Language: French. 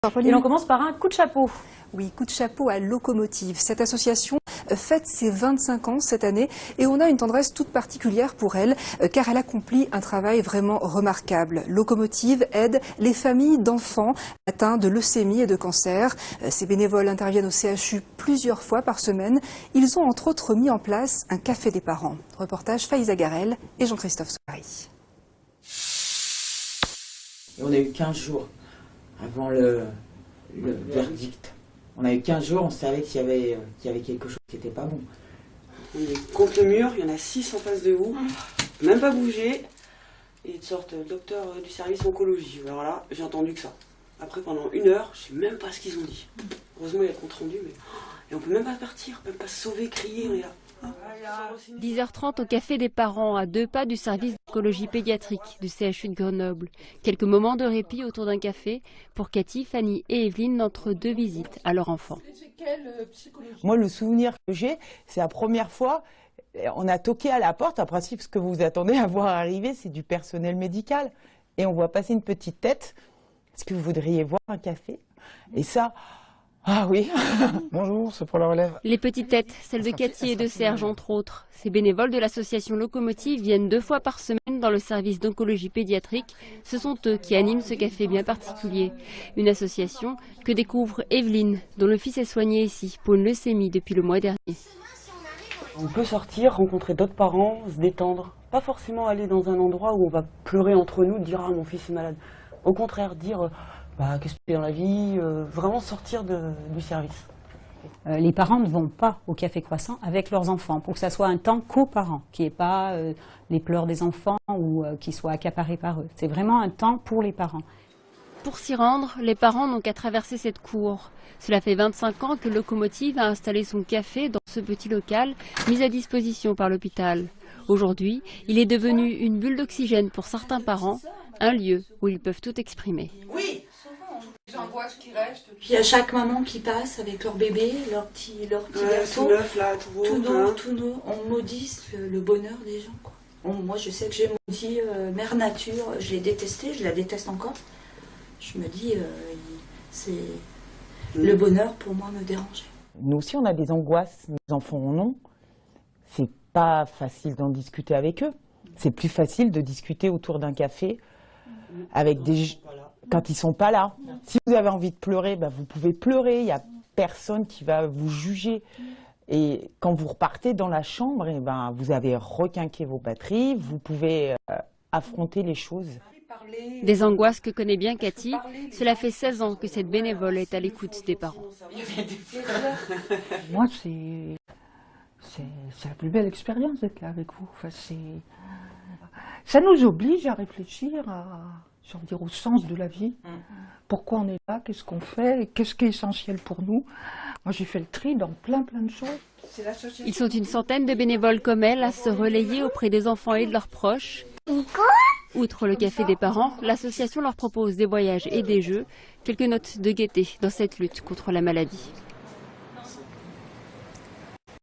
Et on commence par un coup de chapeau. Oui, coup de chapeau à Locomotive. Cette association fête ses 25 ans cette année et on a une tendresse toute particulière pour elle car elle accomplit un travail vraiment remarquable. Locomotive aide les familles d'enfants atteints de leucémie et de cancer. Ces bénévoles interviennent au CHU plusieurs fois par semaine. Ils ont entre autres mis en place un café des parents. Reportage Faïza Garel et Jean-Christophe Soari. On a eu 15 jours avant le verdict. On a eu 15 jours, on savait qu'il y avait quelque chose qui n'était pas bon. On est contre le mur, il y en a 6 en face de vous, même pas bouger. Et ils sortent le docteur du service oncologie. Alors là, j'ai entendu que ça. Après, pendant 1 heure, je sais même pas ce qu'ils ont dit. Heureusement, il y a le compte rendu, mais. Et on peut même pas partir, même pas se sauver, crier, on est là. 10h30 au café des parents, à 2 pas du service d'oncologie pédiatrique du CHU de Grenoble. Quelques moments de répit autour d'un café pour Cathy, Fanny et Evelyne entre 2 visites à leur enfant. Moi, le souvenir que j'ai, c'est la première fois, on a toqué à la porte. En principe, ce que vous attendez à voir arriver, c'est du personnel médical. Et on voit passer une petite tête. Est-ce que vous voudriez voir un café? Et ça... Ah oui. Bonjour, c'est pour la relève. Les petites têtes, celles de Cathy et de Serge entre autres. Ces bénévoles de l'association Locomotive viennent 2 fois par semaine dans le service d'oncologie pédiatrique. Ce sont eux qui animent ce café bien particulier. Une association que découvre Evelyne, dont le fils est soigné ici pour une leucémie depuis le mois dernier. On peut sortir, rencontrer d'autres parents, se détendre. Pas forcément aller dans un endroit où on va pleurer entre nous, dire « Ah, mon fils est malade ». Au contraire, dire qu'est-ce que tu fais dans la vie, vraiment sortir du service. Les parents ne vont pas au café croissant avec leurs enfants pour que ça soit un temps coparent, qui n'est pas les pleurs des enfants ou qui soit accaparé par eux. C'est vraiment un temps pour les parents. Pour s'y rendre, les parents n'ont qu'à traverser cette cour. Cela fait 25 ans que Locomotive a installé son café dans ce petit local mis à disposition par l'hôpital. Aujourd'hui, il est devenu une bulle d'oxygène pour certains parents, un lieu où ils peuvent tout exprimer. Oui. Puis à chaque maman qui passe avec leur bébé, leur petit garçon, tout neuf, on maudit le bonheur des gens, quoi. Moi je sais que j'ai maudit Mère Nature, je l'ai détestée, je la déteste encore. Je me dis, le bonheur pour moi me dérangeait. Nous aussi, on a des angoisses, nos enfants en ont. C'est pas facile d'en discuter avec eux. C'est plus facile de discuter autour d'un café avec quand ils sont pas là. Si vous avez envie de pleurer, vous pouvez pleurer. Il n'y a personne qui va vous juger. Et quand vous repartez dans la chambre, vous avez requinqué vos batteries. Vous pouvez affronter les choses. Des angoisses que connaît bien Cathy. Cela fait 16 ans que cette bénévole est à l'écoute des parents. Moi, c'est la plus belle expérience d'être là avec vous. Enfin, ça nous oblige à réfléchir au sens de la vie. Pourquoi on est là, qu'est-ce qu'on fait, qu'est-ce qui est essentiel pour nous. Moi, j'ai fait le tri dans plein de choses. Ils sont une centaine de bénévoles comme elle à se relayer auprès des enfants et de leurs proches. Outre le café des parents, l'association leur propose des voyages et des jeux, quelques notes de gaieté dans cette lutte contre la maladie.